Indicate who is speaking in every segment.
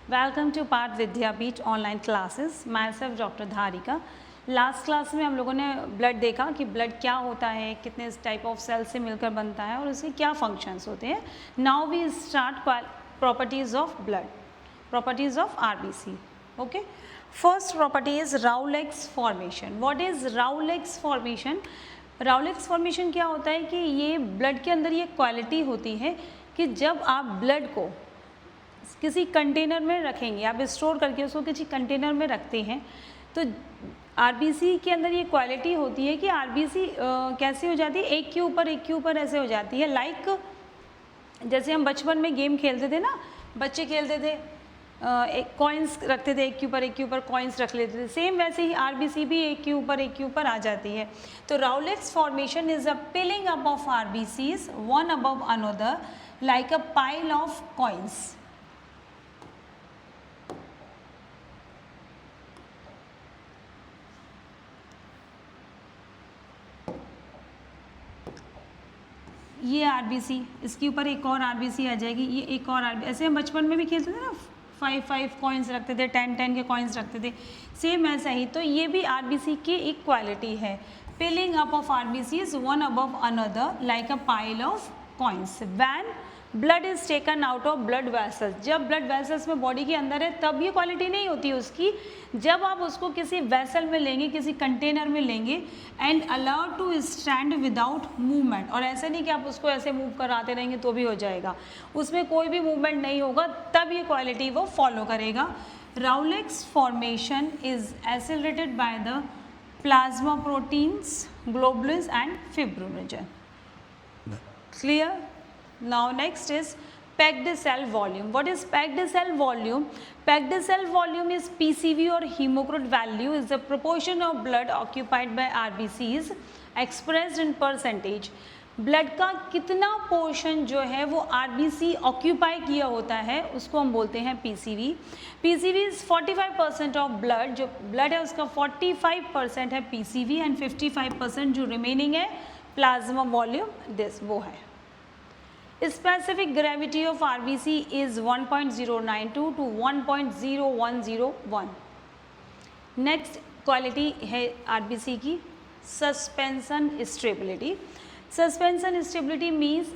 Speaker 1: Welcome to Parth Vidyapeeth online classes. Myself doctor Dharika. Last class में हम लोगों ने ब्लड देखा कि ब्लड क्या होता है, कितने टाइप ऑफ सेल से मिलकर बनता है और उसके क्या फंक्शंस होते हैं। Now we start properties of blood, properties of RBC. Okay, first property is rouleaux formation. What is rouleaux formation? Rouleaux formation क्या होता है कि ये ब्लड के अंदर ये क्वालिटी होती है कि जब आप ब्लड को किसी कंटेनर में रखेंगे, आप स्टोर करके उसको किसी कंटेनर में रखते हैं, तो आरबीसी के अंदर ये क्वालिटी होती है कि आरबीसी कैसे हो जाती है, एक के ऊपर ऐसे हो जाती है। लाइक जैसे हम बचपन में गेम खेलते थे ना, बच्चे खेलते थे, एक कॉइन्स रखते थे, एक के ऊपर कॉइन्स रख लेते थे, सेम वैसे ही आरबीसी भी एक के ऊपर आ जाती है। तो rouleaux formation is a piling up of RBCs one above another like a pile of coins. ये आरबीसी, इसके ऊपर एक और आरबीसी आ जाएगी, ये एक और आरबीसी। ऐसे हम बचपन में भी खेलते थे ना, 5 कॉइन्स रखते थे, 10 के कॉइन्स रखते थे, सेम ऐसा ही। तो ये भी आरबीसी की एक क्वालिटी है, piling up of RBC is one above another like a pile of coins. When blood is taken out of blood vessels, जब ब्लड वेसल्स में बॉडी के अंदर है तब ये क्वालिटी नहीं होती उसकी। जब आप उसको किसी वेसल में लेंगे, किसी कंटेनर में लेंगे and allow to stand without movement, और ऐसा नहीं कि आप उसको ऐसे मूव कराते रहेंगे तो भी हो जाएगा, उसमें कोई भी मूवमेंट नहीं होगा, तब ये क्वालिटी वो फॉलो करेगा। Rouleaux formation is accelerated by the plasma proteins, globulins and fibrinogen. Clear? Now next is packed cell volume. What is packed cell volume? Packed cell volume is PCV or hemoglobin value is the proportion of blood occupied by RBCs expressed in percentage. Blood का कितना portion जो है वो RBC occupy किया होता है उसको हम बोलते हैं PCV. PCV is 45% of blood, जो ब्लड है उसका 45% है पीसीवी एंड 55% जो रिमेनिंग है प्लाज्मा वॉल्यूम, दिस वो है। Specific gravity of RBC is 1.092 to 1.0101. Next quality है आरबीसी की suspension stability. Suspension stability means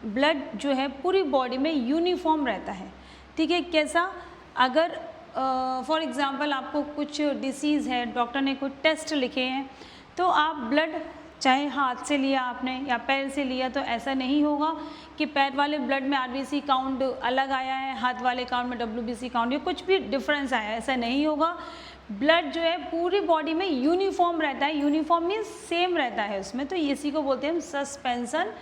Speaker 1: blood जो है पूरी बॉडी में यूनिफॉर्म रहता है। ठीक है, कैसा? अगर फॉर एग्जांपल आपको कुछ डिसीज़ है, डॉक्टर ने कुछ टेस्ट लिखे हैं, तो आप ब्लड चाहे हाथ से लिया आपने या पैर से लिया, तो ऐसा नहीं होगा कि पैर वाले ब्लड में आरबीसी काउंट अलग आया है, हाथ वाले काउंट में डब्ल्यूबीसी काउंट या कुछ भी डिफरेंस आया है, ऐसा नहीं होगा। ब्लड जो है पूरी बॉडी में यूनिफॉर्म रहता है, यूनिफॉर्म मीन्स सेम रहता है उसमें, तो इसी को बोलते हैं हम suspension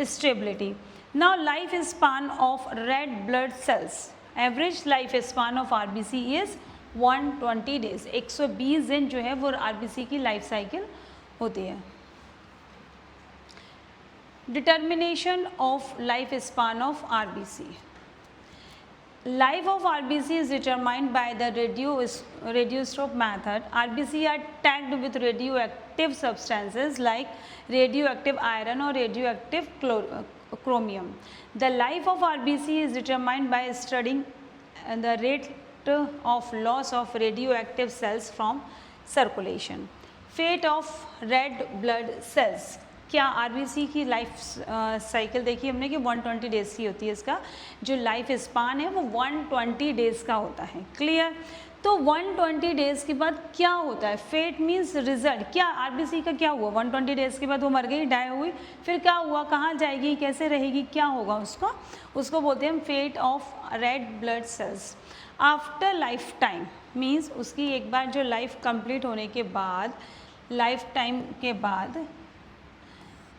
Speaker 1: stability. Now life span of red blood sales, average life span of RBC is 120 days. 120 दिन जो है वो आरबीसी की लाइफ साइकिल होती है। Determination of life span of RBC. Life of RBC is determined by the radioscope method. RBC are tagged with radioactive substances like radioactive iron or radioactive chromium. The life of RBC is determined by studying the rate of loss of radioactive cells from circulation. Fate of red blood cells. क्या RBC की life cycle देखी हमने कि 120 days की होती है, इसका जो लाइफ स्पान है वो 120 डेज़ का होता है। क्लियर? तो 120 डेज़ के बाद क्या होता है? Fate means result. क्या आरबीसी का क्या हुआ? 120 डेज़ के बाद वो मर गई, डाई हुई, फिर क्या हुआ, कहाँ जाएगी, कैसे रहेगी, क्या होगा उसको बोलते हैं हम fate of red blood cells. After life time means उसकी एक बार जो लाइफ कंप्लीट होने के बाद, लाइफ टाइम के बाद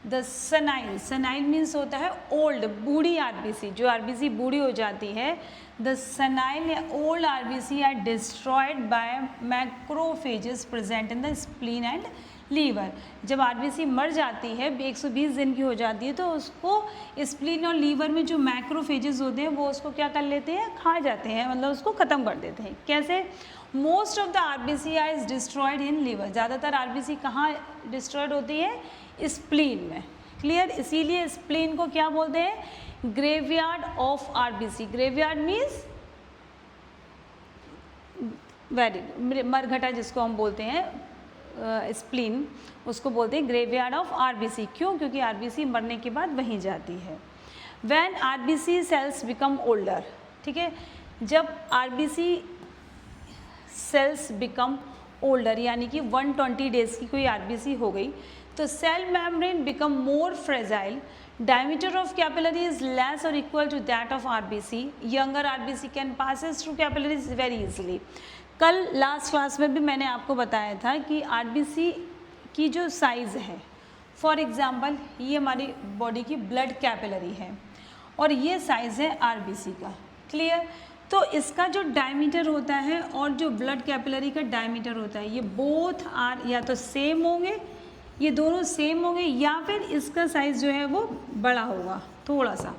Speaker 1: द सनाइल मीन्स होता है ओल्ड, बूढ़ी आरबीसी, जो आरबीसी बूढ़ी हो जाती है। द सनाइल या old RBC are destroyed by macrophages present in the spleen and liver. जब आरबीसी मर जाती है, 120 दिन की हो जाती है, तो उसको स्प्लीन और लीवर में जो मैक्रोफेजेस होते हैं वो उसको क्या कर लेते हैं, खा जाते हैं, मतलब उसको ख़त्म कर देते हैं। कैसे? Most of the RBC are is destroyed in liver. ज़्यादातर आरबीसी कहाँ डिस्ट्रॉयड होती है? स्प्लीन में। क्लियर? इसीलिए स्प्लीन को क्या बोलते हैं? Graveyard of RBC. Graveyard means very मरघटा जिसको हम बोलते हैं स्प्लीन, उसको बोलते हैं ग्रेवयार्ड ऑफ आरबीसी। क्यों? क्योंकि आरबीसी मरने के बाद वहीं जाती है। When RBC sales become older, ठीक है, जब आरबीसी सेल्स बिकम ओल्डर यानी कि 120 डेज की कोई आरबीसी हो गई, तो cell membrane become more fragile, diameter of capillary is less or equal to that of RBC, younger RBC can passes through capillaries very easily। कल लास्ट क्लास में भी मैंने आपको बताया था कि आरबीसी की जो साइज़ है, फॉर एग्जांपल ये हमारी बॉडी की ब्लड कैपिलरी है और ये साइज़ है आरबीसी का, क्लियर। तो इसका जो डायमीटर होता है और जो ब्लड कैपिलरी का डायमीटर होता है, ये बोथ आर या तो सेम होंगे, ये दोनों सेम होंगे, या फिर इसका साइज़ जो है वो बड़ा होगा थोड़ा सा,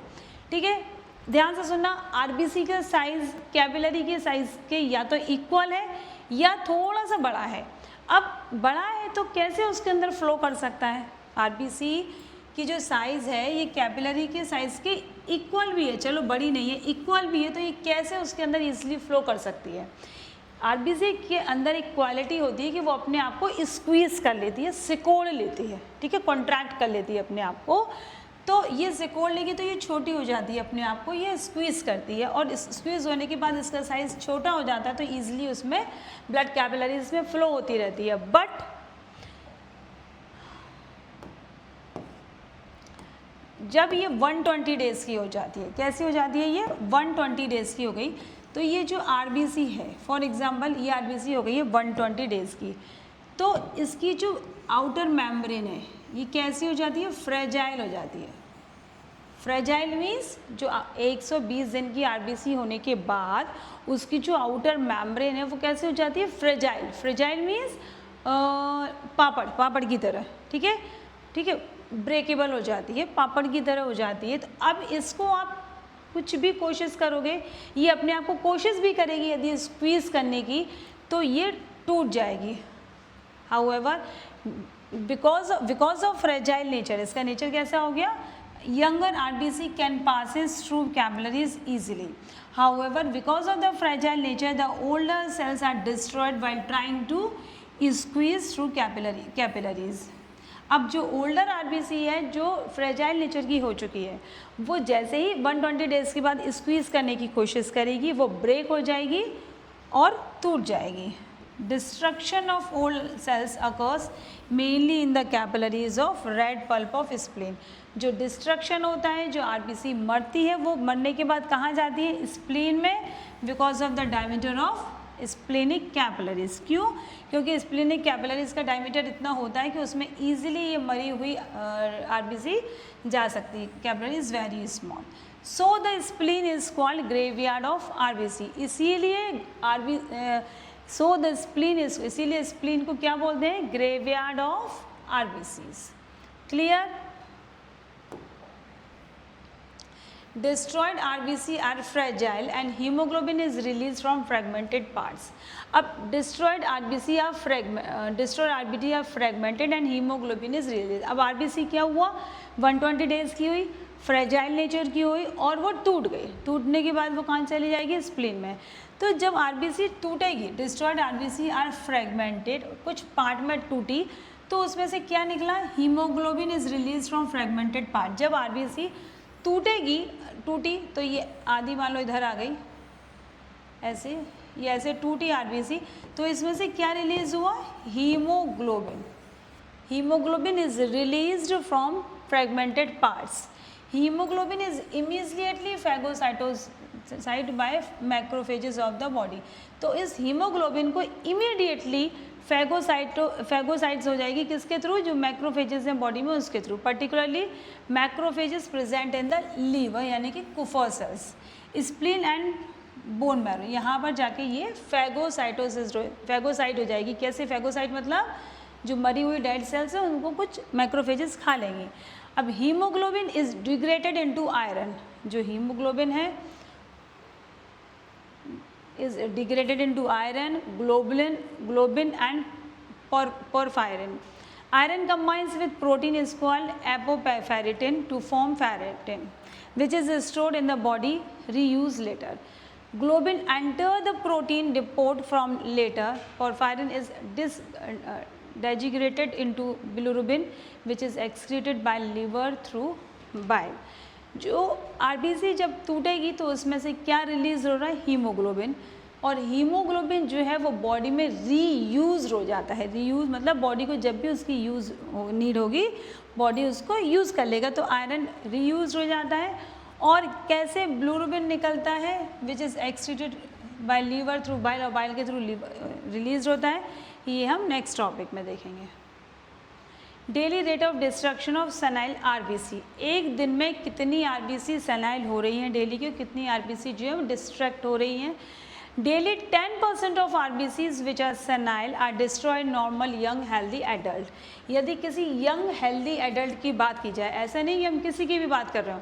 Speaker 1: ठीक है। ध्यान से सुनना, आरबीसी का साइज़ कैपिलरी के साइज़ के या तो इक्वल है या थोड़ा सा बड़ा है। अब बड़ा है तो कैसे उसके अंदर फ्लो कर सकता है? आरबीसी की जो साइज़ है ये कैपिलरी के साइज़ के इक्वल भी है, चलो बड़ी नहीं है, इक्वल भी है, तो ये कैसे उसके अंदर ईजिली फ्लो कर सकती है? आरबीसी के अंदर एक क्वालिटी होती है कि वो अपने आप को स्क्वीज़ कर लेती है, सिकोड़ लेती है, ठीक है, कॉन्ट्रैक्ट कर लेती है अपने आप को। तो ये सिकोड़ लेगी तो ये छोटी हो जाती है अपने आप को, ये स्क्वीज़ करती है और स्क्वीज़ होने के बाद इसका साइज़ छोटा हो जाता है, तो ईजिली उसमें ब्लड कैपिलरीज में फ्लो होती रहती है। बट जब ये 120 डेज़ की हो जाती है, कैसी हो जाती है? ये 120 डेज़ की हो गई, तो ये जो आरबीसी है, फॉर एग्जांपल ये आरबीसी हो गई है 120 डेज़ की, तो इसकी जो आउटर मेम्ब्रेन है ये कैसी हो जाती है? फ्रेजाइल हो जाती है। फ्रेजाइल मीन्स जो 120 दिन की आरबीसी होने के बाद उसकी जो आउटर मेम्ब्रेन है वो कैसी हो जाती है? फ्रेजाइल। फ्रेजाइल मीन्स पापड़ की तरह, ठीक है, ठीक है, ब्रेकेबल हो जाती है, पापड़ की तरह हो जाती है। तो अब इसको आप कुछ भी कोशिश करोगे, ये अपने आप को कोशिश भी करेगी यदि स्क्वीज़ करने की, तो ये टूट जाएगी। However because of fragile nature, इसका नेचर कैसा हो गया? Younger RBC can passes through capillaries easily. However because of the fragile nature the older cells are destroyed while trying to squeeze through capillaries. अब जो ओल्डर आरबीसी है जो fragile nature की हो चुकी है, वो जैसे ही 120 डेज़ के बाद स्क्वीज़ करने की कोशिश करेगी, वो ब्रेक हो जाएगी और टूट जाएगी। Destruction of old cells occurs mainly in the capillaries of red pulp of spleen. जो डिस्ट्रक्शन होता है, जो आरबीसी मरती है, वो मरने के बाद कहाँ जाती है? स्प्लीन में, because of the diameter of splenic capillaries. क्यों? क्योंकि स्प्लेनिक कैपिलरीज का डायमीटर इतना होता है कि उसमें ईजिली ये मरी हुई आरबीसी जा सकती है। Capillary is very small, so the spleen is called graveyard of RBC. इसीलिए सो द स्प्लीन इज, इसीलिए स्प्लीन को क्या बोलते हैं? Graveyard of RBCs. Clear? Destroyed RBC are fragile and hemoglobin is released from fragmented parts. अब destroyed RBC are fragmented and hemoglobin is released. अब RBC क्या हुआ? 120 डेज़ की हुई, फ्रेजाइल नेचर की हुई और वो टूट गई। टूटने के बाद वो कहाँ चली जाएगी? स्प्लीन में। तो जब आरबीसी टूटेगी, डिस्ट्रॉयड आरबीसी आर फ्रेगमेंटेड, कुछ पार्ट में टूटी, तो उसमें से क्या निकला? Haemoglobin is release from fragmented part. जब आरबीसी टूटी तो ये आधी मान लो इधर आ गई, ऐसे ये ऐसे टूटी आरबीसी, तो इसमें से क्या रिलीज हुआ? Haemoglobin. Haemoglobin is released from fragmented parts. Haemoglobin is immediately phagocytosed by macrophages of the body. तो इस हीमोग्लोबिन को इमीडिएटली फैगोसाइट्स हो जाएगी, किसके थ्रू? जो मैक्रोफेजेस हैं बॉडी में, उसके थ्रू। Particularly macrophages present in the liver यानी कि Kupffer cells, spleen and bone marrow, यहाँ पर जाके ये फैगोसाइट हो जाएगी। कैसे फैगोसाइट? मतलब जो मरी हुई डेड सेल्स हैं उनको कुछ मैक्रोफेजेस खा लेंगे। अब haemoglobin is degraded into iron. जो हीमोग्लोबिन है is degraded into iron, globin and porphyrin. Iron combines with protein is called apoferritin to form ferritin, which is stored in the body, reused later. Globin enter the protein depot from later. Porphyrin is dehydrated into bilirubin which is excreted by liver through bile. जो RBC जब टूटेगी तो उसमें से क्या release हो रहा है, haemoglobin, और हीमोग्लोबिन जो है वो बॉडी में रीयूज हो जाता है। रीयूज मतलब बॉडी को जब भी उसकी यूज नीड होगी बॉडी उसको यूज़ कर लेगा, तो आयरन रीयूज हो जाता है। और कैसे बिलिरुबिन निकलता है which is excreted by liver through bile, और बाइल के थ्रू रिलीज होता है, ये हम नेक्स्ट टॉपिक में देखेंगे। Daily rate of destruction of senile RBC, एक दिन में कितनी आरबीसी सेनाइल हो रही हैं, डेली की कितनी आरबीसी जो है वो डिस्ट्रैक्ट हो रही हैं। Daily 10% of RBCs which are senile are destroyed normal young healthy adult. यदि किसी यंग हेल्दी एडल्ट की बात की जाए, ऐसा नहीं कि हम किसी की भी बात कर रहे हो,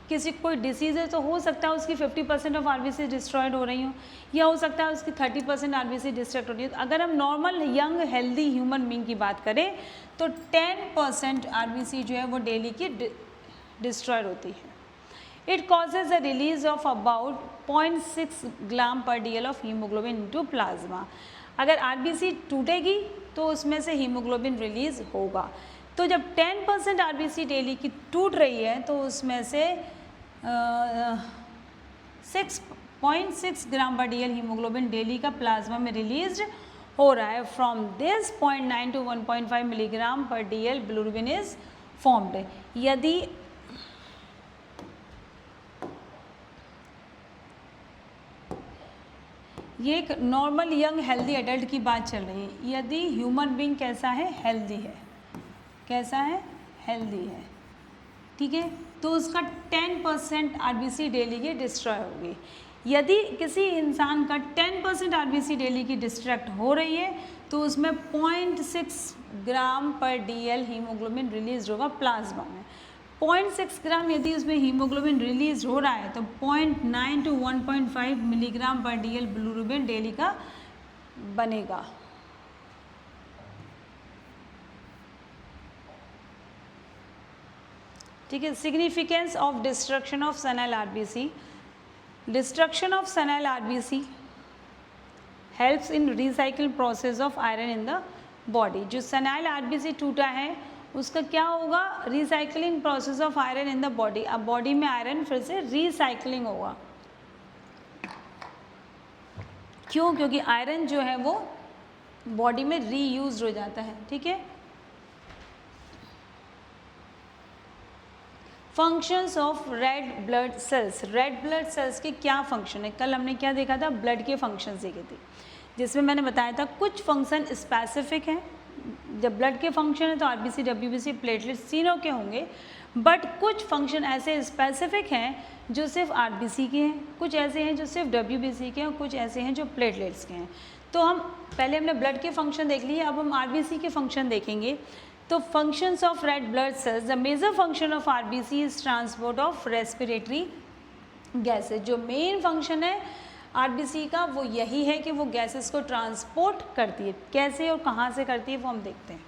Speaker 1: किसी कोई डिसीज़ है तो हो सकता है उसकी 50% ऑफ आरबीसी डिस्ट्रॉयड हो रही हो, या हो सकता है उसकी 30% आरबीसी डिस्ट्रैक्ट हो रही है। अगर हम normal young healthy human being की बात करें तो 10% आरबीसी जो है वो डेली की डिस्ट्रॉयड होती है। It causes the release of about 0.6 ग्राम पर DL of haemoglobin into plasma. अगर आरबीसी टूटेगी तो उसमें से हीमोग्लोबिन रिलीज होगा। तो जब 10% आरबीसी डेली की टूट रही है तो उसमें से 6.6 ग्राम पर DL हीमोग्लोबिन डेली का प्लाज्मा में रिलीज हो रहा है। फ्रॉम दिस 0.9 to 1.5 मिलीग्राम पर DL बिलिरुबिन इज फॉर्म्ड। यदि ये एक नॉर्मल यंग हेल्दी एडल्ट की बात चल रही है, यदि ह्यूमन बीइंग कैसा है, हेल्दी है, कैसा है, हेल्दी है, ठीक है, तो उसका 10% आरबीसी डेली की डिस्ट्रॉय होगी। यदि किसी इंसान का 10% आरबीसी डेली की डिस्ट्रैक्ट हो रही है तो उसमें 0.6 ग्राम पर DL हीमोग्लोबिन रिलीज होगा प्लाज्मा में। 0.6 ग्राम यदि उसमें हीमोग्लोबिन रिलीज हो रहा है तो 0.9 to 1.5 मिलीग्राम पर DL बिलिरुबिन डेली का बनेगा। ठीक है। Significance of destruction of senile RBC. Destruction of senile RBC helps in recycle process of iron in the body. जो सेनाइल आरबीसी टूटा है उसका क्या होगा, recycling process of iron in the body. अब बॉडी में आयरन फिर से रिसाइकलिंग होगा। क्यों? क्योंकि आयरन जो है वो बॉडी में रीयूज हो जाता है। ठीक है। Functions of red blood sales. Red blood sales के क्या फंक्शन है? कल हमने क्या देखा था, ब्लड के फंक्शंस देखे थे, जिसमें मैंने बताया था कुछ फंक्शन स्पेसिफिक हैं। जब ब्लड के फंक्शन है तो आरबीसी, डब्ल्यूबीसी, प्लेटलेट्स तीनों के होंगे, बट कुछ फंक्शन ऐसे स्पेसिफिक हैं जो सिर्फ आरबीसी के हैं, कुछ ऐसे हैं जो सिर्फ डब्ल्यूबीसी के हैं, और कुछ ऐसे हैं जो प्लेटलेट्स के हैं। तो हम पहले हमने ब्लड के फंक्शन देख लिए, अब हम आरबीसी के फंक्शन देखेंगे। तो functions of red blood cells, the major function of RBC is transport of respiratory gases. जो मेन फंक्शन है आरबीसी का वो यही है कि वो गैसेस को ट्रांसपोर्ट करती है। कैसे और कहाँ से करती है वो हम देखते हैं।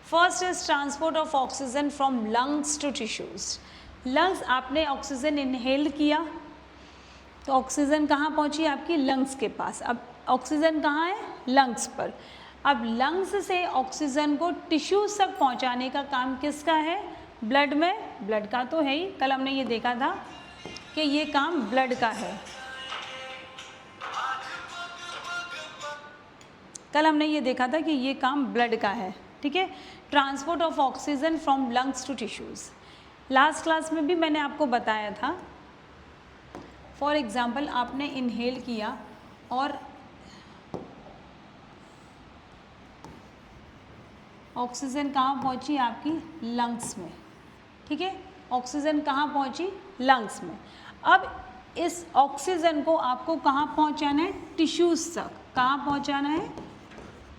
Speaker 1: First is transport of oxygen from lungs to tissues. Lungs, आपने ऑक्सीजन इनहेल किया तो ऑक्सीजन कहाँ पहुँची? आपकी लंग्स के पास। अब ऑक्सीजन कहाँ है? लंग्स पर। अब लंग्स से ऑक्सीजन को टिश्यूज तक पहुँचाने का काम किसका है? ब्लड में। ब्लड का तो है ही, कल हमने ये देखा था कि ये काम ब्लड का है। कल हमने ये देखा था कि ये काम ब्लड का है। ठीक है। Transport of oxygen from lungs to tissues. Last class में भी मैंने आपको बताया था, फॉर एग्जाम्पल आपने इनहेल किया और ऑक्सीजन कहाँ पहुँची? आपकी लंग्स में। ठीक है। ऑक्सीजन कहाँ पहुँची? लंग्स में। अब इस ऑक्सीजन को आपको कहाँ पहुँचाना है? टिश्यूज तक। कहाँ पहुँचाना है?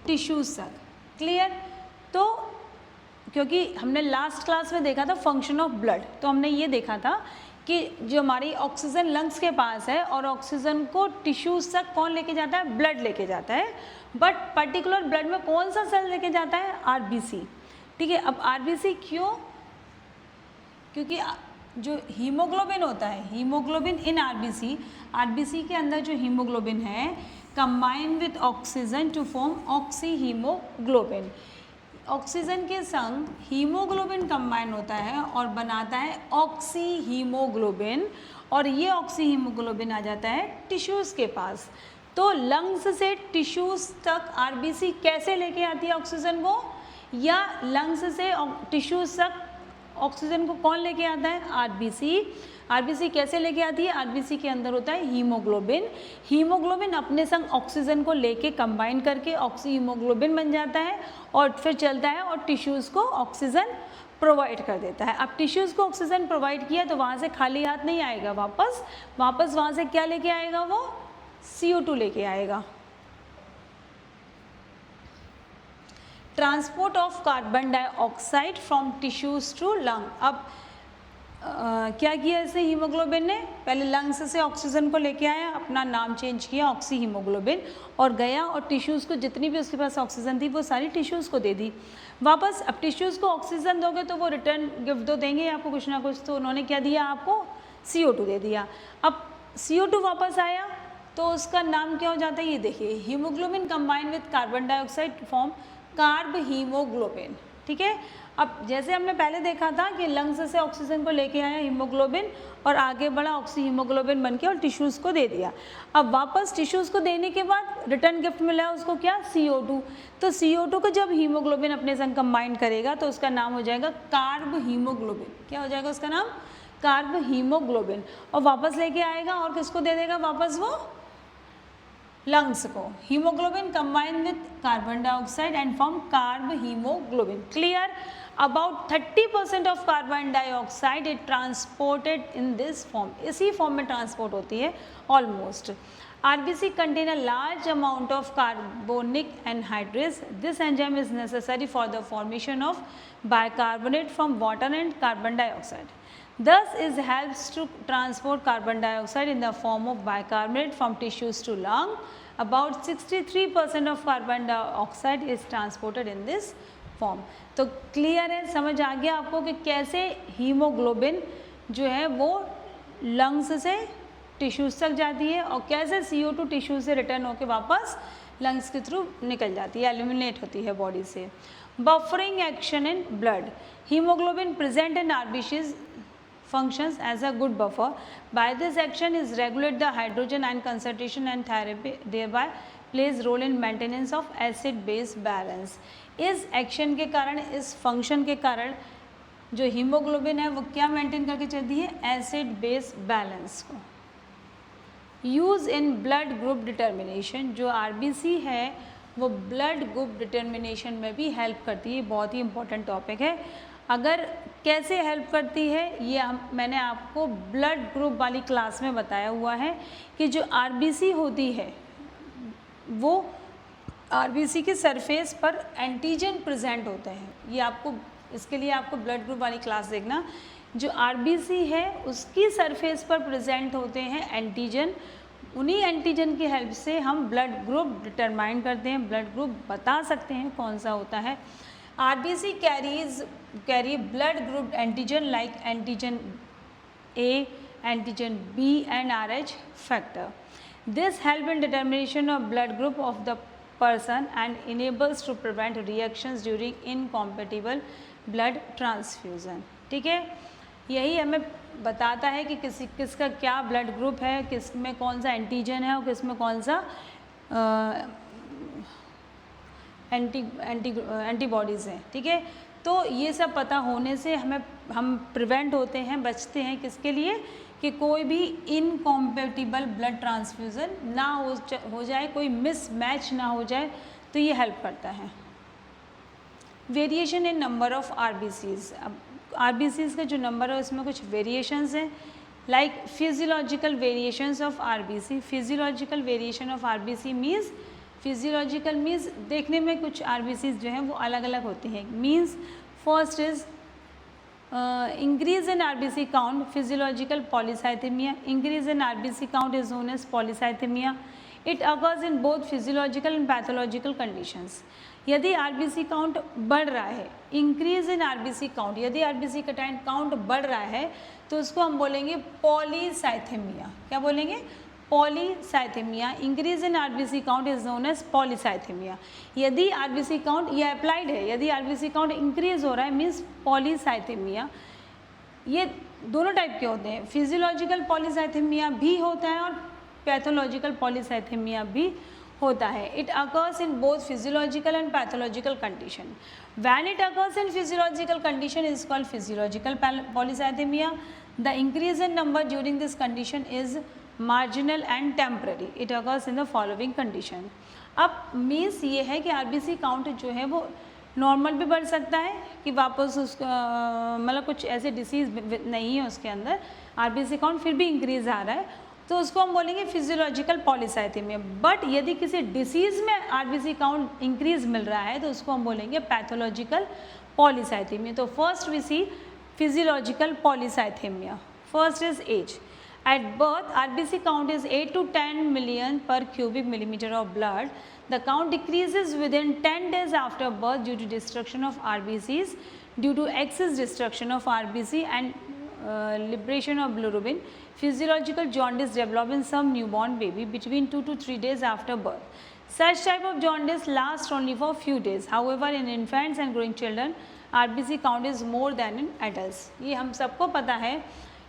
Speaker 1: टिश्यूज तक। क्लियर? तो क्योंकि हमने लास्ट क्लास में देखा था फंक्शन ऑफ ब्लड, तो हमने ये देखा था कि जो हमारी ऑक्सीजन लंग्स के पास है और ऑक्सीजन को टिश्यूज तक कौन लेके जाता है? ब्लड लेके जाता है। बट पर्टिकुलर ब्लड में कौन सा सेल लेके जाता है? आरबीसी। ठीक है। अब आरबीसी क्यों? क्योंकि जो हीमोग्लोबिन होता है, हीमोग्लोबिन इन आरबीसी, आरबीसी के अंदर जो हीमोग्लोबिन है combine with oxygen to form oxy haemoglobin. Oxygen के संग हीमोग्लोबिन कंबाइन होता है और बनाता है ऑक्सी हीमोग्लोबिन, और ये ऑक्सी हीमोग्लोबिन आ जाता है टिश्यूज़ के पास। तो लंग्स से टिश्यूज़ तक आरबीसी कैसे लेके आती है ऑक्सीजन को, या लंग्स से टिश्यूज़ तक ऑक्सीजन को कौन लेके आता है, आरबीसी। आरबीसी कैसे लेके आती है, आरबीसी के अंदर होता है हीमोग्लोबिन, हीमोग्लोबिन अपने संग ऑक्सीजन को लेके कंबाइन करके ऑक्सी हीमोग्लोबिन बन जाता है और फिर चलता है और टिश्यूज़ को ऑक्सीजन प्रोवाइड कर देता है। अब टिश्यूज़ को ऑक्सीजन प्रोवाइड किया तो वहाँ से खाली हाथ नहीं आएगा, वापस वहाँ से क्या लेके आएगा, वो CO2 लेके आएगा। Transport of carbon dioxide from tissues to lung. अब क्या किया इसने हीमोग्लोबिन ने, पहले लंग्स से ऑक्सीजन को लेके आया, अपना नाम चेंज किया ऑक्सी हीमोग्लोबिन, और गया और टिश्यूज़ को जितनी भी उसके पास ऑक्सीजन थी वो सारी टिश्यूज़ को दे दी वापस। अब टिश्यूज़ को ऑक्सीजन दोगे तो वो रिटर्न गिफ्ट तो देंगे आपको कुछ ना कुछ, तो उन्होंने क्या दिया आपको, CO2 दे दिया। अब CO2 वापस आया तो उसका नाम क्या हो जाता है, ये देखिए, haemoglobin combine with carbon dioxide form carb haemoglobin. ठीक है, अब जैसे हमने पहले देखा था कि लंग्स से ऑक्सीजन को लेके आया हीमोग्लोबिन और आगे बढ़ा ऑक्सी हीमोग्लोबिन बन के और टिश्यूज़ को दे दिया। अब वापस टिश्यूज़ को देने के बाद रिटर्न गिफ्ट मिला उसको क्या, CO2। तो CO2 को जब हीमोग्लोबिन अपने संग कंबाइन करेगा तो उसका नाम हो जाएगा कार्ब हीमोग्लोबिन। क्या हो जाएगा उसका नाम, कार्ब हीमोग्लोबिन, और वापस लेके आएगा और किसको दे देगा वापस, वो लंग्स को। Haemoglobin combine with carbon dioxide and form carb haemoglobin. Clear. About 30% of carbon dioxide it transported in this form, इसी फॉर्म में ट्रांसपोर्ट होती है almost. RBC contain a large amount of carbonic anhydrase. This enzyme is necessary for the formation of bicarbonate from water and carbon dioxide. Thus, it helps to transport carbon dioxide in the form of bicarbonate from tissues to lung. About 63% of carbon dioxide is transported in this form. तो clear है, समझ आ गया आपको कि कैसे haemoglobin जो है वो लंग्स से टिश्यूज़ तक जाती है और कैसे CO2 टिश्यू से रिटर्न होकर वापस लंग्स के थ्रू निकल जाती है, एलिमिनेट होती है बॉडी से। Buffering action in blood, haemoglobin present in RBCs functions as a good buffer. By this action is regulate the hydrogen ion concentration and thereby plays role in maintenance of acid base balance. इस action के कारण, इस function के कारण जो haemoglobin है वो क्या मेंटेन करके चलती है, एसिड बेस बैलेंस को। Use in blood group determination, जो आरबीसी है वो ब्लड ग्रुप डिटर्मिनेशन में भी हेल्प करती है, बहुत ही इंपॉर्टेंट टॉपिक है। अगर कैसे हेल्प करती है ये मैंने आपको ब्लड ग्रुप वाली क्लास में बताया हुआ है कि जो आरबीसी होती है वो आरबीसी के सरफेस पर एंटीजन प्रेजेंट होते हैं। ये आपको, इसके लिए आपको ब्लड ग्रुप वाली क्लास देखना। जो आरबीसी है उसकी सरफेस पर प्रेजेंट होते हैं एंटीजन, उन्हीं एंटीजन की हेल्प से हम ब्लड ग्रुप डिटरमाइन करते हैं, ब्लड ग्रुप बता सकते हैं कौन सा होता है। RBC carry blood group antigen like antigen A, antigen B and Rh factor. This help in determination of blood group of the person and enables to prevent reactions during incompatible blood transfusion. ठीक है, यही हमें बताता है कि किसका क्या blood group है, किस में कौन सा एंटीजन है और किस में कौन सा एंटीबॉडीज़ हैं। ठीक है, तो ये सब पता होने से हम प्रिवेंट होते हैं, बचते हैं किसके लिए, कि कोई भी इनकॉम्पेटिबल ब्लड ट्रांसफ्यूज़न ना हो जाए, कोई मिसमैच ना हो जाए, तो ये हेल्प करता है। Variation in number of RBCs, अब आरबीसीज़ का जो नंबर है उसमें कुछ वेरिएशंस हैं, like physiological variations of RBC. Physiological variation of RBC means, physiological means देखने में कुछ आरबीसीज जो हैं वो अलग अलग होती हैं। Means first is increase in RBC count, physiological polycythaemia. Increase in RBC count is known as polycythaemia. It occurs in both physiological and pathological conditions. यदि आरबीसी काउंट बढ़ रहा है, इंक्रीज इन आरबीसी काउंट, यदि RBC का count बढ़ रहा है तो उसको हम बोलेंगे पॉलीसाइथेमिया। क्या बोलेंगे? Polycythaemia. Increase in RBC count is known as polycythaemia. यदि आरबीसी काउंट, ये अप्लाइड है, यदि आरबीसी काउंट इंक्रीज हो रहा है मीन्स पॉलीसाइथेमिया। ये दोनों टाइप के होते हैं, फिजियोलॉजिकल पॉलीसाइथेमिया भी होता है और पैथोलॉजिकल पॉलीसाइथेमिया भी होता है। It occurs in both physiological and pathological condition. When it occurs in physiological condition is called physiological polycythaemia. The increase in number during this condition is marginal and temporary. It occurs in the following condition. अब means ये है कि RBC count जो है वो normal भी बढ़ सकता है कि वापस उसका मतलब कुछ ऐसे डिसीज़ नहीं है उसके अंदर, आरबीसी काउंट फिर भी इंक्रीज आ रहा है, तो उसको हम बोलेंगे फिजियोलॉजिकल पॉलीसाइथेमिया। बट यदि किसी डिसीज़ में आरबीसी काउंट इंक्रीज मिल रहा है तो उसको हम बोलेंगे पैथोलॉजिकल पॉलीसाइथेमिया। तो first we see physiological polycythaemia. First is age. At birth, RBC count is 8 to 10 million per cubic millimeter of blood. The count decreases within 10 days after birth due to destruction of RBCs, due to excess destruction of RBC and liberation of bilirubin. Physiological jaundice develop in some newborn baby between 2 to 3 days after birth. Such type of jaundice lasts only for few days. However, in infants and growing children, RBC count is more than in adults. ये हम सबको पता है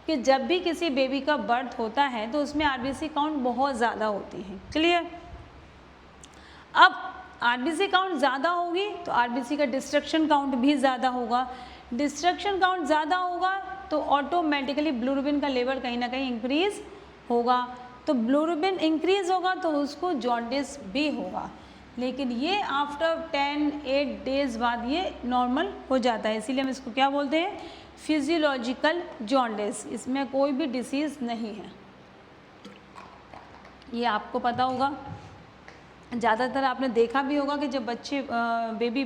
Speaker 1: कि जब भी किसी baby का बर्थ होता है तो उसमें आरबीसी काउंट बहुत ज़्यादा होती है। क्लियर? अब आरबीसी काउंट ज़्यादा होगी तो आरबीसी का डिस्ट्रक्शन काउंट भी ज़्यादा होगा। डिस्ट्रक्शन काउंट ज़्यादा होगा तो ऑटोमेटिकली बिलिरुबिन का लेवल कहीं ना कहीं इंक्रीज होगा। तो बिलिरुबिन इंक्रीज होगा तो उसको जॉन्डिस भी होगा, लेकिन ये आफ्टर 10-8 डेज बाद ये नॉर्मल हो जाता है। इसीलिए हम इसको क्या बोलते हैं? Physiological jaundice. इसमें कोई भी डिसीज़ नहीं है, ये आपको पता होगा। ज़्यादातर आपने देखा भी होगा कि जब बच्चे बेबी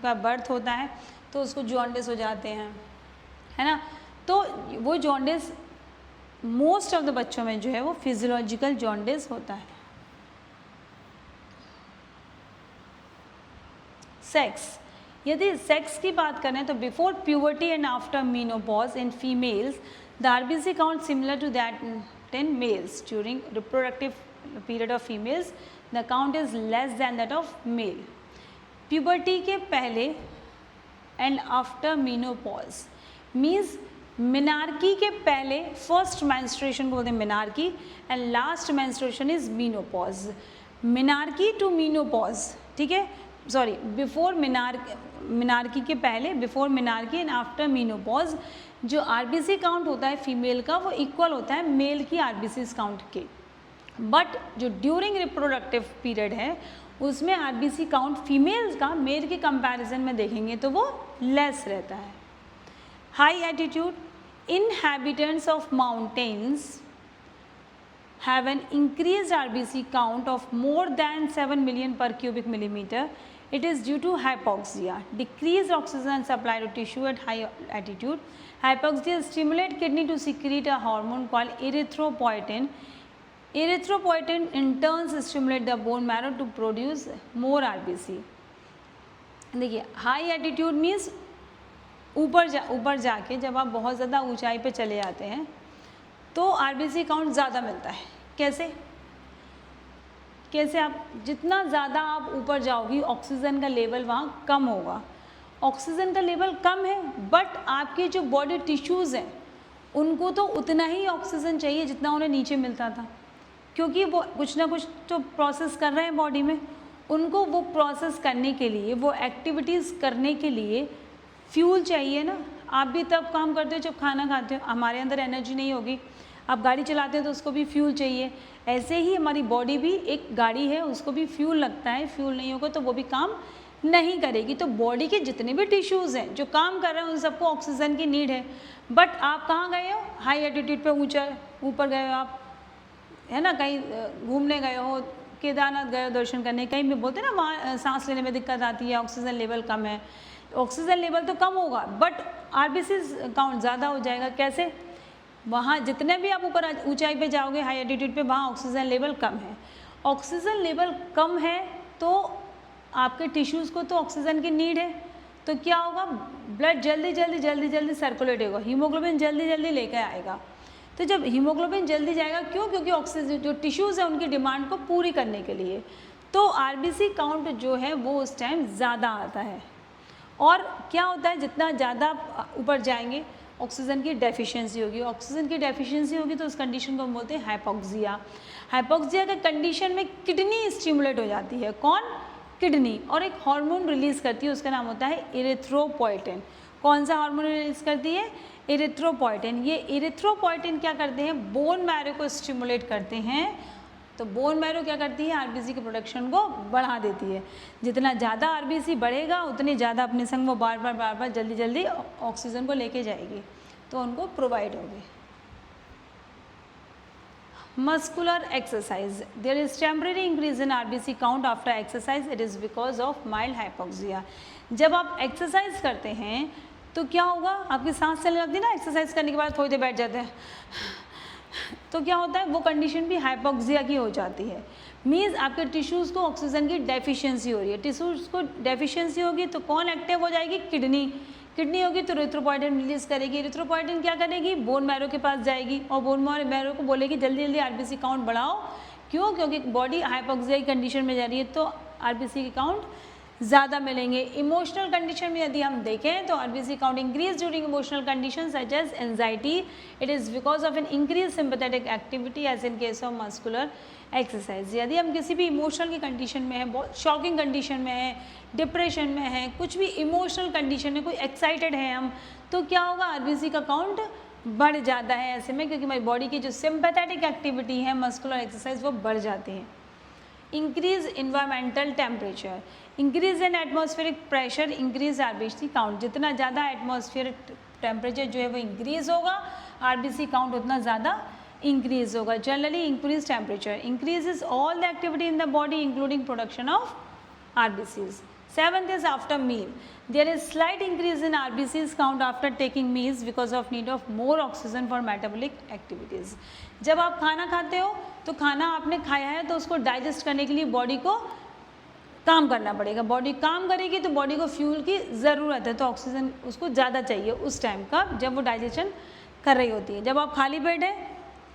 Speaker 1: का बर्थ होता है तो उसको जॉन्डिस हो जाते हैं, है ना। तो वो जॉन्डिस मोस्ट ऑफ द बच्चों में जो है वो फिजियोलॉजिकल जॉन्डिस होता है। सेक्स। यदि सेक्स की बात करें तो before puberty and after menopause in females the RBC count similar to that in males. During reproductive period of females the count is less than that of male. Puberty के पहले and after menopause means menarche के पहले first menstruation को बोलते हैं menarche and last menstruation is menopause. Menarche to menopause, ठीक है, sorry before menarche के पहले, before menarche and after menopause जो आरबीसी काउंट होता है फीमेल का वो इक्वल होता है मेल की आरबीसी काउंट के। बट जो ड्यूरिंग रिप्रोडक्टिव पीरियड है उसमें आरबीसी काउंट फीमेल का मेल के कंपैरिजन में देखेंगे तो वो लेस रहता है। High attitude. Inhabitants of mountains have an increased RBC count of more than 7 million per cubic millimeter. It is due to hypoxia, decreased oxygen supply to tissue at high altitude. Hypoxia stimulates kidney to secrete a hormone called erythropoietin. Erythropoietin in turn stimulates the bone marrow to produce more RBC. देखिए high attitude means ऊपर जाके जब आप बहुत ज़्यादा ऊंचाई पे चले जाते हैं तो आरबीसी काउंट ज़्यादा मिलता है। कैसे आप जितना ज़्यादा आप ऊपर जाओगी ऑक्सीजन का लेवल वहाँ कम होगा। ऑक्सीजन का लेवल कम है बट आपके जो बॉडी टिश्यूज़ हैं उनको तो उतना ही ऑक्सीजन चाहिए जितना उन्हें नीचे मिलता था, क्योंकि वो कुछ ना कुछ तो प्रोसेस कर रहे हैं बॉडी में। उनको वो प्रोसेस करने के लिए, वो एक्टिविटीज़ करने के लिए फ्यूल चाहिए ना। आप भी तब काम करते हो जब खाना खाते हो, हमारे अंदर एनर्जी नहीं होगी। आप गाड़ी चलाते हो तो उसको भी फ्यूल चाहिए। ऐसे ही हमारी बॉडी भी एक गाड़ी है, उसको भी फ्यूल लगता है। फ्यूल नहीं होगा तो वो भी काम नहीं करेगी। तो बॉडी के जितने भी टिश्यूज़ हैं जो काम कर रहे हैं उन सबको ऑक्सीजन की नीड है। बट आप कहाँ गए हो? हाई एटीट्यूड पे ऊपर गए हो आप, है ना, कहीं घूमने गए हो, केदारनाथ गए हो दर्शन करने, कहीं भी बोलते हैं ना वहाँ सांस लेने में दिक्कत आती है, ऑक्सीजन लेवल कम है। ऑक्सीजन लेवल तो कम होगा बट आरबीसी काउंट ज़्यादा हो जाएगा। कैसे? वहाँ जितने भी आप ऊपर ऊंचाई पे जाओगे हाई एटीट्यूड पे, वहाँ ऑक्सीजन लेवल कम है। ऑक्सीजन लेवल कम है तो आपके टिश्यूज़ को तो ऑक्सीजन की नीड है, तो क्या होगा, ब्लड जल्दी जल्दी जल्दी जल्दी सर्कुलेट होगा, हीमोग्लोबिन जल्दी जल्दी लेकर आएगा। तो जब हीमोग्लोबिन जल्दी जाएगा, क्यों? क्योंकि ऑक्सीजन जो टिश्यूज़ है उनकी डिमांड को पूरी करने के लिए, तो आरबीसी काउंट जो है वो उस टाइम ज़्यादा आता है। और क्या होता है, जितना ज़्यादा ऊपर जाएंगे ऑक्सीजन की डेफिशिएंसी होगी, ऑक्सीजन की डेफिशिएंसी होगी तो उस कंडीशन को हम बोलते हैं हाइपोक्सिया। हाइपोक्सिया के कंडीशन में किडनी स्टिमुलेट हो जाती है, कौन? किडनी, और एक हार्मोन रिलीज करती है, उसका नाम होता है इरिथ्रोपोइटिन। कौन सा हार्मोन रिलीज करती है? इरिथ्रोपोइटिन। ये इरिथ्रोपोइटिन क्या करते हैं? बोन मैरो को स्टिमुलेट करते हैं। तो बोन मैरो क्या करती है? आरबीसी के प्रोडक्शन को बढ़ा देती है। जितना ज़्यादा आरबीसी बढ़ेगा उतनी ज़्यादा अपने संग वो बार बार जल्दी जल्दी ऑक्सीजन को लेके जाएगी, तो उनको प्रोवाइड होगी। Muscular exercise. There is temporary increase in RBC count after exercise. It is because of mild hypoxia. जब आप एक्सरसाइज करते हैं तो क्या होगा, आपकी सांस चलने लगती है ना, एक्सरसाइज करने के बाद थोड़ी देर बैठ जाते हैं, तो क्या होता है, वो कंडीशन भी हाइपोक्सिया की हो जाती है। मीन्स आपके टिश्यूज़ को ऑक्सीजन की डेफिशिएंसी हो रही है। टिश्यूज़ को डेफिशिएंसी होगी तो कौन एक्टिव हो जाएगी? किडनी। किडनी होगी तो इरिथ्रोपोइटिन रिलीज करेगी। इरिथ्रोपोइटिन क्या करेगी? बोन मैरो के पास जाएगी और बोन मैरो को बोलेगी जल्दी जल्दी आरबीसी काउंट बढ़ाओ। क्यों? क्योंकि बॉडी हाइपोक्सिया की कंडीशन में जा रही है, तो आरबीसी की काउंट ज़्यादा मिलेंगे। इमोशनल कंडीशन में यदि हम देखें तो RBC count increase during emotional condition such as anxiety. It is because of an increase sympathetic activity as in case of muscular exercise. यदि हम किसी भी इमोशनल की कंडीशन में है, बहुत शॉकिंग कंडीशन में है, डिप्रेशन में है, कुछ भी इमोशनल कंडीशन में, कोई एक्साइटेड है हम, तो क्या होगा, आरबीसी का काउंट बढ़ जाता है ऐसे में, क्योंकि हमारी बॉडी की जो सिंपैथेटिक एक्टिविटी है, मस्कुलर एक्सरसाइज, वो बढ़ जाती है। Increase environmental temperature, increase in atmospheric pressure, increase RBC count. जितना ज़्यादा एटमॉस्फेरिक टेम्परेचर जो है वो इंक्रीज होगा, आरबीसी काउंट उतना ज़्यादा इंक्रीज होगा। Generally increase temperature increases all the activity in the body including production of RBCs. Seventh is after meal. There is slight increase in RBCs count after taking meals because of need of more oxygen for metabolic activities. जब आप खाना खाते हो तो खाना आपने खाया है तो उसको डाइजेस्ट करने के लिए बॉडी को काम करना पड़ेगा। बॉडी काम करेगी तो बॉडी को फ्यूल की ज़रूरत है, तो ऑक्सीजन उसको ज़्यादा चाहिए उस टाइम का जब वो डाइजेशन कर रही होती है। जब आप खाली पेट है,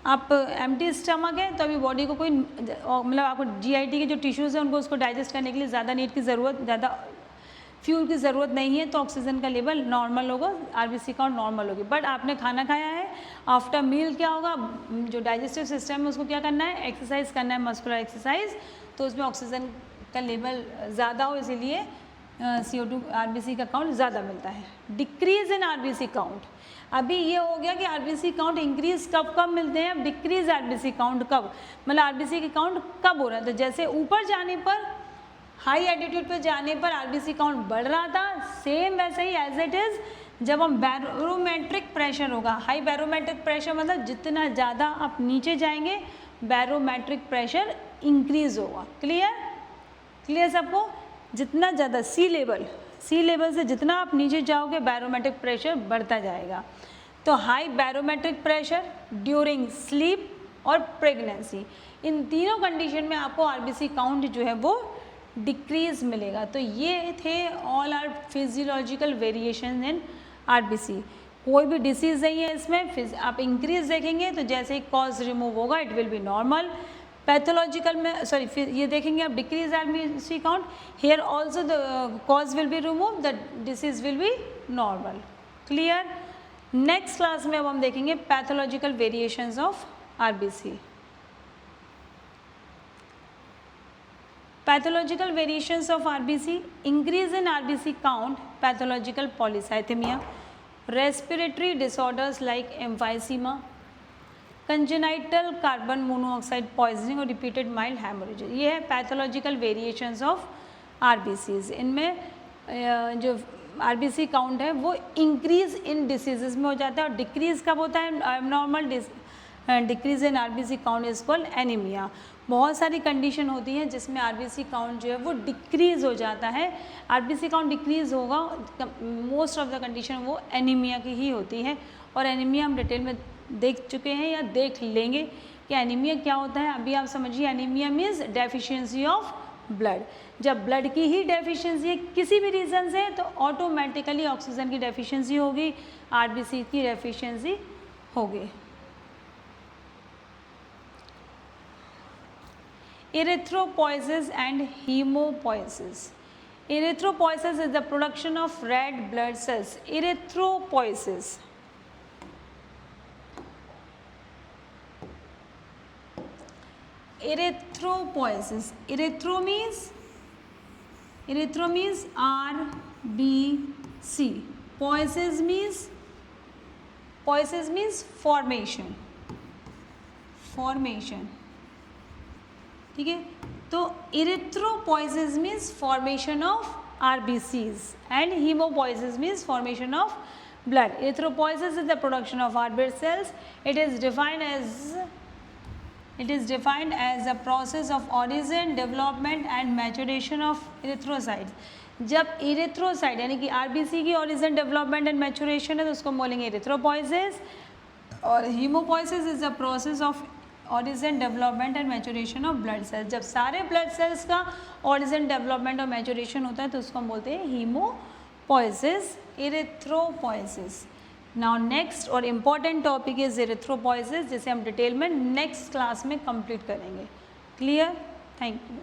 Speaker 1: आप एम्प्टी स्टमक है, तो अभी बॉडी को कोई मतलब आपको जीआईटी के जो टिश्यूज़ हैं उनको उसको डाइजेस्ट करने के लिए ज़्यादा नीड की ज़रूरत, ज़्यादा फ्यूल की ज़रूरत नहीं है, तो ऑक्सीजन का लेवल नॉर्मल होगा, आरबीसी काउंट नॉर्मल होगी। बट आपने खाना खाया है, आफ्टर मील क्या होगा, जो डाइजेस्टिव सिस्टम है उसको क्या करना है, एक्सरसाइज करना है, मस्कुलर एक्सरसाइज, तो उसमें ऑक्सीजन का लेवल ज़्यादा हो, इसीलिए CO2 आरबीसी का काउंट ज़्यादा मिलता है। डिक्रीज इन आरबीसी काउंट, अभी ये हो गया कि आरबीसी काउंट इंक्रीज कब मिलते हैं, अब डिक्रीज आरबीसी काउंट कब, मतलब आरबीसी की काउंट कब हो रहा है। तो जैसे ऊपर जाने पर, हाई एल्टीट्यूड पर जाने पर आरबीसी काउंट बढ़ रहा था, सेम वैसे ही एज इट इज़ जब हम बैरोमेट्रिक प्रेशर होगा, हाई बैरोमेट्रिक प्रेशर मतलब जितना ज़्यादा आप नीचे जाएंगे बैरोमेट्रिक प्रेशर इंक्रीज होगा। क्लियर सबको, जितना ज़्यादा सी लेवल से जितना आप नीचे जाओगे बैरोमेट्रिक प्रेशर बढ़ता जाएगा। तो high barometric pressure during sleep और प्रेगनेंसी, इन तीनों कंडीशन में आपको आरबीसी काउंट जो है वो डिक्रीज मिलेगा। तो ये थे all are physiological variation in RBC. कोई भी डिसीज़ नहीं है इसमें, आप इंक्रीज देखेंगे तो जैसे ही कॉज रिमूव होगा it will be normal. Pathological में फिर ये देखेंगे आप decrease RBC count, here also the cause will be remove, the disease will be normal. Clear. Next class में अब हम देखेंगे pathological variations of RBC. Pathological variations of RBC, increase in RBC count, pathological polycythaemia, respiratory disorders like emphysema, congenital carbon monoxide poisoning और repeated mild haemorrhage. ये है pathological variations of RBCs. इनमें जो RBC count है वो increase in diseases में हो जाता है, और डिक्रीज कब होता है, normal decrease in RBC count is called anaemia. बहुत सारी कंडीशन होती हैं जिसमें आरबीसी काउंट जो है वो डिक्रीज हो जाता है। आरबीसी काउंट डिक्रीज होगा, मोस्ट ऑफ द कंडीशन वो एनीमिया की ही होती है, और एनीमिया हम डिटेल में देख चुके हैं या देख लेंगे कि एनीमिया क्या होता है। अभी आप समझिए, anaemia means deficiency of blood. जब ब्लड की ही डेफिशिएंसी है किसी भी रीज़न से तो ऑटोमेटिकली ऑक्सीजन की डेफिशिएंसी होगी, आरबीसी की डेफिशिएंसी होगी। Erythropoiesis and hemopoiesis. Erythropoiesis is the production of red blood cells. Erythropoiesis. Erythropoiesis. Erythro means RBC. Poiesis means formation. ठीक है, तो erythropoiesis means formation of RBCs and hemopoiesis means formation of blood. Erythropoiesis is the production of red blood cells. It is defined as a process of origin, development and maturation of erythrocytes. जब erythrocyte यानी कि RBC की origin, development and maturation है तो उसको बोलेंगे erythropoiesis, और hemopoiesis is the process of origin development and maturation of blood cells. जब सारे ब्लड सेल्स का ऑरिजिन डेवलपमेंट और मैचुरेशन होता है तो उसको हम बोलते हैं हीमोपोइसिस, इरिथ्रोपोइसिस। नाउ नेक्स्ट और इम्पॉर्टेंट टॉपिक इज इरिथ्रोपोइसिस, जिसे हम डिटेल में नेक्स्ट क्लास में कंप्लीट करेंगे। क्लियर? Thank you.